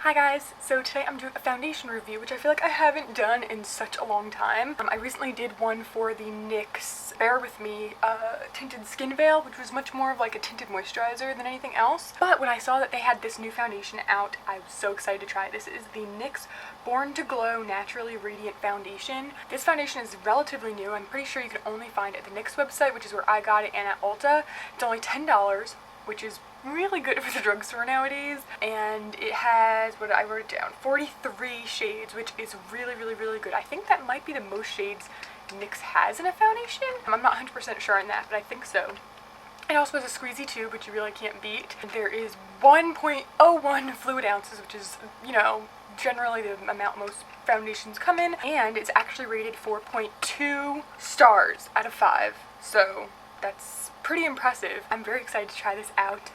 Hi guys, so today I'm doing a foundation review, which I feel like I haven't done in such a long time. I recently did one for the NYX Bear With Me Tinted Skin Veil, which was much more of like a tinted moisturizer than anything else. But when I saw that they had this new foundation out, I was so excited to try it. This is the NYX Born to Glow Naturally Radiant Foundation. This foundation is relatively new. I'm pretty sure you can only find it at the NYX website, which is where I got it, and at Ulta. It's only $10, which is really good for the drugstore nowadays, and it has, what I wrote it down, 43 shades, which is really good. I think that might be the most shades NYX has in a foundation. I'm not 100% sure on that, but I think so. It also has a squeezy tube, which you really can't beat. There is 1.01 fluid ounces, which is, you know, generally the amount most foundations come in, and it's actually rated 4.2 stars out of 5, so that's pretty impressive. I'm very excited to try this out.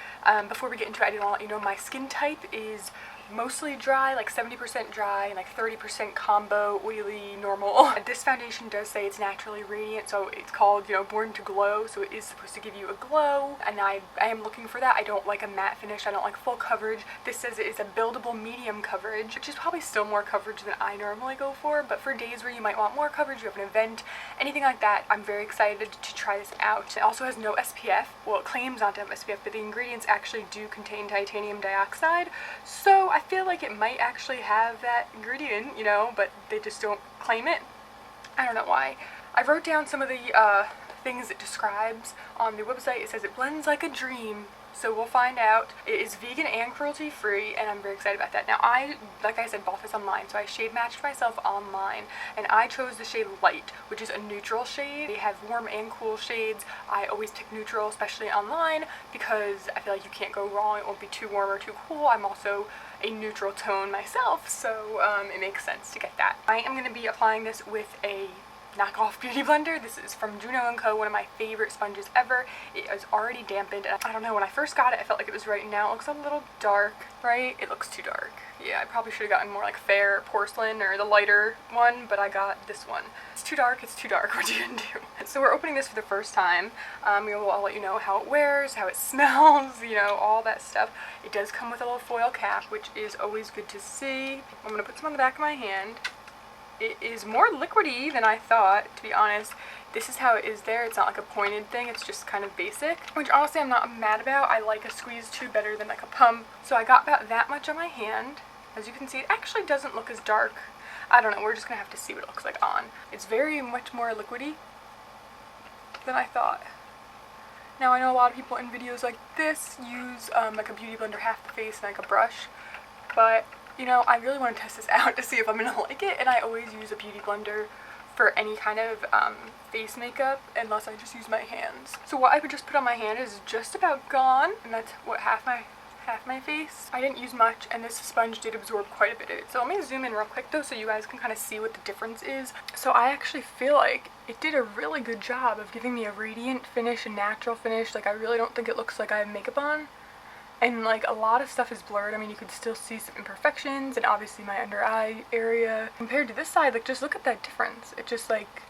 Before we get into it, I did want to let you know my skin type is mostly dry, like 70% dry and like 30% combo, oily, normal. This foundation does say it's naturally radiant, so it's called, you know, Born to Glow, so it is supposed to give you a glow, and I am looking for that. I don't like a matte finish, I don't like full coverage. This says it is a buildable medium coverage, which is probably still more coverage than I normally go for, but for days where you might want more coverage, you have an event, anything like that, I'm very excited to try this out. It also has no SPF. Well, it claims not to have SPF, but the ingredients actually do contain titanium dioxide, so I feel like it might actually have that ingredient, you know, but they just don't claim it. I don't know why. I wrote down some of the things it describes on the website. It says it blends like a dream, so we'll find out. It is vegan and cruelty-free, and I'm very excited about that. Now, like I said, bought this online, so I shade matched myself online, and I chose the shade Light, which is a neutral shade. They have warm and cool shades. I always pick neutral, especially online, because I feel like you can't go wrong. It won't be too warm or too cool. I'm also a neutral tone myself, so it makes sense to get that. I am going to be applying this with a knockoff beauty blender. This is from Juno & Co., one of my favorite sponges ever. It is already dampened, and I don't know, when I first got it, I felt like it was right. Now it looks a little dark, right? It looks too dark. Yeah, I probably should have gotten more like fair porcelain or the lighter one, but I got this one. It's too dark, what you can do? So we're opening this for the first time. I'll let you know how it wears, how it smells, you know, all that stuff. It does come with a little foil cap, which is always good to see. I'm going to put some on the back of my hand. It is more liquidy than I thought, to be honest. This is how it is there. It's not like a pointed thing, it's just kind of basic, which honestly I'm not mad about. I like a squeeze tube better than like a pump. So I got about that much on my hand. As you can see, it actually doesn't look as dark. I don't know, we're just gonna have to see what it looks like on. It's very much more liquidy than I thought. Now, I know a lot of people in videos like this use like a beauty blender half the face and like a brush, but you know, I really want to test this out to see if I'm gonna like it, and I always use a beauty blender for any kind of face makeup unless I just use my hands. So what I would just put on my hand is just about gone, and that's what half my face. I didn't use much, and this sponge did absorb quite a bit of it. So let me zoom in real quick though so you guys can kind of see what the difference is. So I actually feel like it did a really good job of giving me a radiant finish, a natural finish. Like, I really don't think it looks like I have makeup on. And like, a lot of stuff is blurred. I mean, you could still see some imperfections, and obviously my under eye area. Compared to this side, like, just look at that difference. It just, like,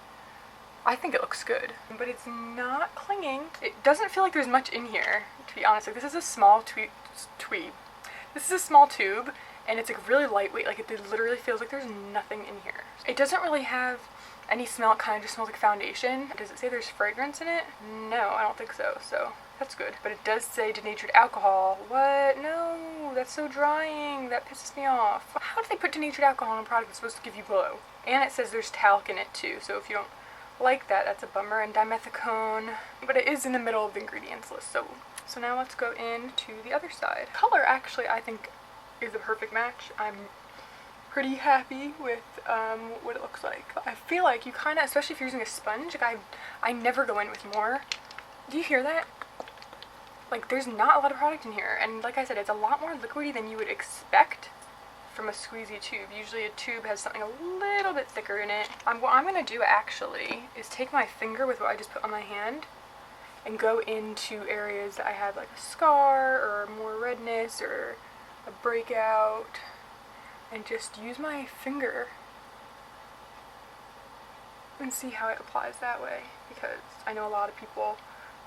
I think it looks good. But it's not clinging. It doesn't feel like there's much in here, to be honest. Like, this is a small This is a small tube, and it's like really lightweight. Like, it literally feels like there's nothing in here. It doesn't really have any smell. It kind of just smells like foundation. Does it say there's fragrance in it? No, I don't think so, so that's good. But it does say denatured alcohol. What? No, that's so drying. That pisses me off. How do they put denatured alcohol in a product that's supposed to give you glow? And it says there's talc in it too, so if you don't like that, that's a bummer. And dimethicone. But it is in the middle of the ingredients list, so now let's go into the other side. Color, actually, I think is a perfect match. I'm pretty happy with what it looks like. I feel like you kind of, especially if you're using a sponge, like I never go in with more. Do you hear that? Like, there's not a lot of product in here, and like I said, it's a lot more liquidy than you would expect from a squeezy tube. Usually a tube has something a little bit thicker in it. What I'm gonna do actually is take my finger with what I just put on my hand and go into areas that I have like a scar or more redness or a breakout, and just use my finger and see how it applies that way, because I know a lot of people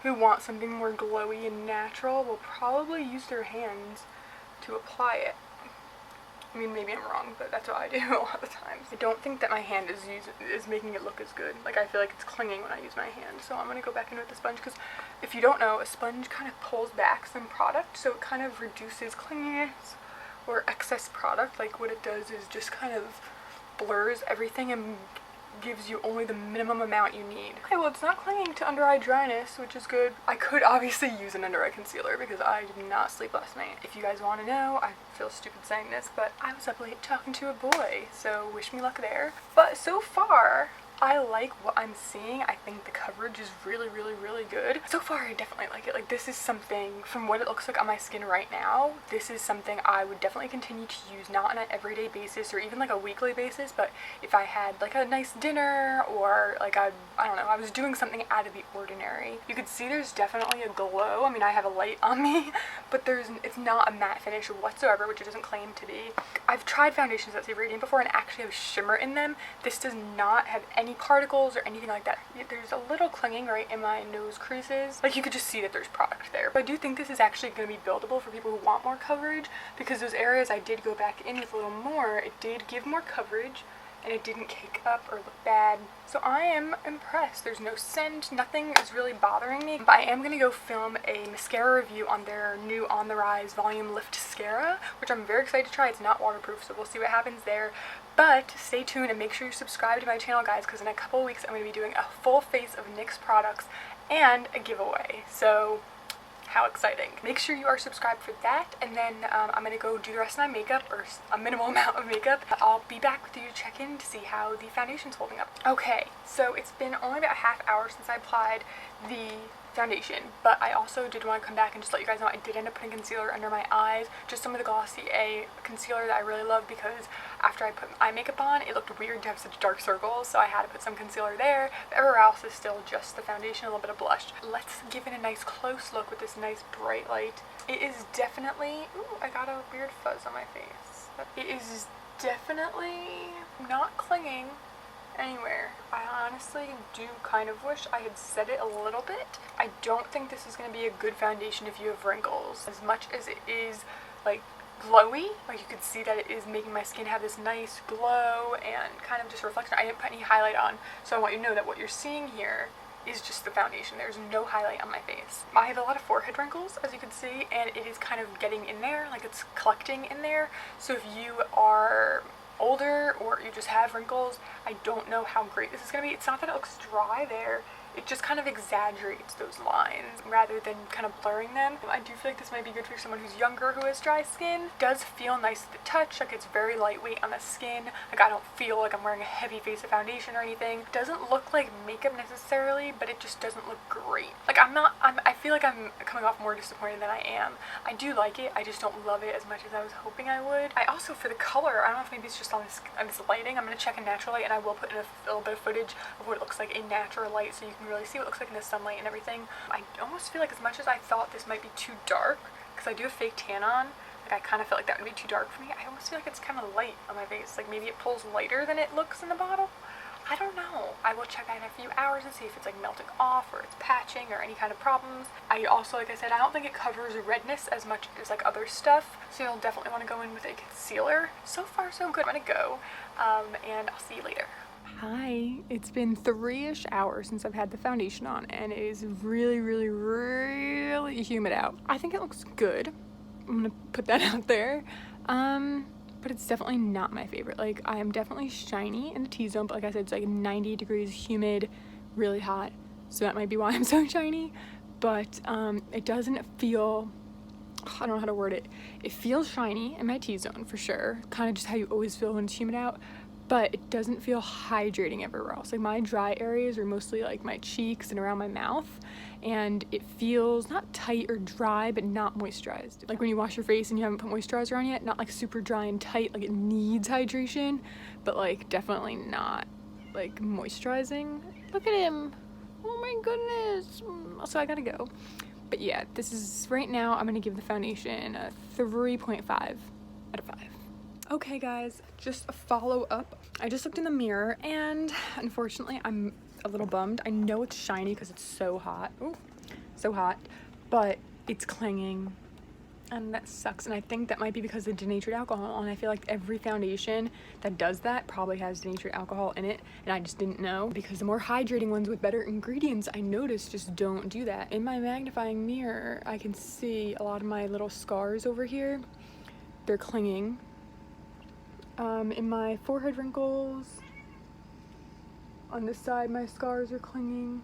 who want something more glowy and natural will probably use their hands to apply it. I mean, maybe I'm wrong, but that's what I do a lot of the times. I don't think that my hand is making it look as good. Like, I feel like it's clinging when I use my hand, so I'm gonna go back in with the sponge, because if you don't know, a sponge kind of pulls back some product, so it kind of reduces clinginess or excess product. Like, what it does is just kind of blurs everything and gives you only the minimum amount you need. Okay, well, it's not clinging to under eye dryness, which is good. I could obviously use an under eye concealer because I did not sleep last night. If you guys want to know, I feel stupid saying this, but I was up late talking to a boy, so wish me luck there. But so far, I like what I'm seeing. I think the coverage is really, really, really good. So far, I definitely like it. Like, this is something, from what it looks like on my skin right now, this is something I would definitely continue to use, not on an everyday basis or even like a weekly basis, but if I had like a nice dinner or like I don't know, I was doing something out of the ordinary. You could see there's definitely a glow. I mean, I have a light on me, but it's not a matte finish whatsoever, which it doesn't claim to be. I've tried foundations that say radiant before and actually have shimmer in them. This does not have any particles or anything like that. There's a little clinging right in my nose creases. Like, you could just see that there's product there. But I do think this is actually going to be buildable for people who want more coverage, because those areas I did go back in with a little more, it did give more coverage and it didn't cake up or look bad. So I am impressed. There's no scent, nothing is really bothering me. But I am going to go film a mascara review on their new On The Rise Volume Lift Mascara, which I'm very excited to try. It's not waterproof, so we'll see what happens there. But stay tuned and make sure you subscribe to my channel, guys, because in a couple of weeks I'm going to be doing a full face of NYX products and a giveaway. So how exciting. Make sure you are subscribed for that, and then I'm going to go do the rest of my makeup, or a minimal amount of makeup. I'll be back with you to check in to see how the foundation's holding up. Okay, so it's been only about a half hour since I applied the foundation, but I also did want to come back and just let you guys know I did end up putting concealer under my eyes, just some of the Glossier concealer that I really love, because after I put eye makeup on, it looked weird to have such dark circles, so I had to put some concealer there. But everywhere else is still just the foundation, a little bit of blush. Let's give it a nice close look with this nice bright light. It is definitely, ooh, I got a weird fuzz on my face. It is definitely not clinging anywhere. I honestly do kind of wish I had set it a little bit. I don't think this is going to be a good foundation if you have wrinkles. As much as it is like glowy, like you can see that it is making my skin have this nice glow and kind of just reflection. I didn't put any highlight on, so I want you to know that what you're seeing here is just the foundation. There's no highlight on my face. I have a lot of forehead wrinkles, as you can see, and it is kind of getting in there, like it's collecting in there. So if you are older or you just have wrinkles, I don't know how great this is going to be. It's not that it looks dry there, it just kind of exaggerates those lines rather than kind of blurring them. I do feel like this might be good for someone who's younger who has dry skin. It does feel nice to the touch, like it's very lightweight on the skin. Like, I don't feel like I'm wearing a heavy face of foundation or anything. It doesn't look like makeup necessarily, but it just doesn't look great. Like, I feel like I'm coming off more disappointed than I am. I do like it, I just don't love it as much as I was hoping I would. I also, for the color, I don't know if maybe it's just on this lighting, I'm going to check in natural light, and I will put in a little bit of footage of what it looks like in natural light so you can really see what it looks like in the sunlight and everything. I almost feel like, as much as I thought this might be too dark, because I do have fake tan on, like I kind of felt like that would be too dark for me, I almost feel like it's kind of light on my face. Like, maybe it pulls lighter than it looks in the bottle. I don't know. I will check out in a few hours and see if it's like melting off or it's patching or any kind of problems. I also, like I said, I don't think it covers redness as much as like other stuff, so you'll definitely want to go in with a concealer. So far so good. I'm gonna go and I'll see you later. Hi, it's been 3-ish hours since I've had the foundation on, and it is really, really, really humid out. I think it looks good. I'm gonna put that out there. But it's definitely not my favorite. Like, I am definitely shiny in the T-zone, but like I said, it's like 90 degrees, humid, really hot. So that might be why I'm so shiny. But it doesn't feel, I don't know how to word it. It feels shiny in my T-zone for sure. Kind of just how you always feel when it's humid out. But it doesn't feel hydrating everywhere else. Like, my dry areas are mostly like my cheeks and around my mouth, and it feels not tight or dry, but not moisturized. Like when you wash your face and you haven't put moisturizer on yet, not like super dry and tight, like it needs hydration, but like definitely not like moisturizing. Look at him. Oh my goodness. So I gotta go. But yeah, this is, right now I'm gonna give the foundation a 3.5 out of 5. Okay guys, just a follow-up. I just looked in the mirror and unfortunately I'm a little bummed. I know it's shiny because it's so hot. Ooh, so hot. But it's clinging. and that sucks. And I think that might be because of denatured alcohol, and I feel like every foundation that does that probably has denatured alcohol in it, and I just didn't know, because the more hydrating ones with better ingredients I noticed just don't do that. In my magnifying mirror I can see a lot of my little scars over here, they're clinging. In my forehead wrinkles on this side, my scars are clinging,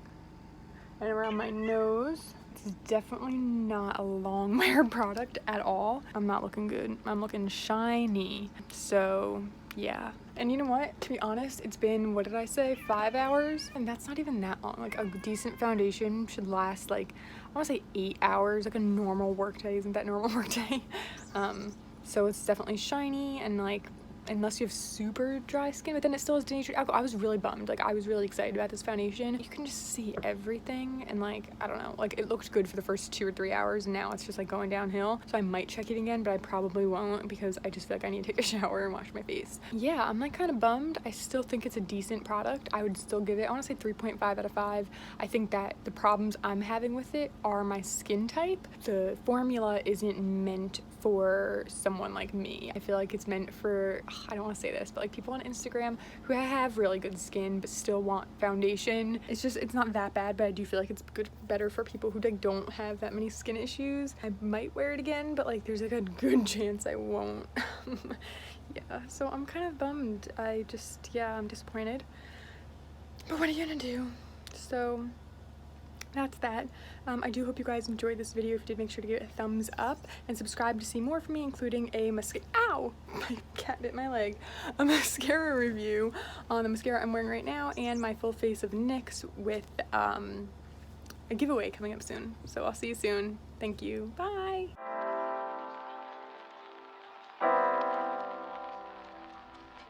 and around my nose. This is definitely not a long wear product at all. I'm not looking good. I'm looking shiny. So yeah. And you know what? To be honest, it's been, what did I say, 5 hours? And that's not even that long. Like, a decent foundation should last, like, I want to say 8 hours. Like a normal work day. Isn't that normal work day? So it's definitely shiny, and like, unless you have super dry skin, but then it still has denatured alcohol. I was really bummed. Like, I was really excited about this foundation. You can just see everything, and like, I don't know, like, it looked good for the first 2 or 3 hours, and now it's just like going downhill. So I might check it again, but I probably won't, because I just feel like I need to take a shower and wash my face. Yeah, I'm like kind of bummed. I still think it's a decent product. I would still give it, I want to say 3.5 out of 5. I think that the problems I'm having with it are my skin type. The formula isn't meant for someone like me. I feel like it's meant for, I don't want to say this, but like people on Instagram who have really good skin but still want foundation. It's just, it's not that bad, but I do feel like it's better for people who like don't have that many skin issues. I might wear it again, but like there's like a good chance I won't. Yeah, so I'm kind of bummed. Yeah, I'm disappointed. But what are you gonna do? So that's that. I do hope you guys enjoyed this video. If you did, make sure to give it a thumbs up and subscribe to see more from me, including a mascara. Ow! My cat bit my leg. A mascara review on the mascara I'm wearing right now, and my full face of NYX with a giveaway coming up soon. So I'll see you soon. Thank you. Bye!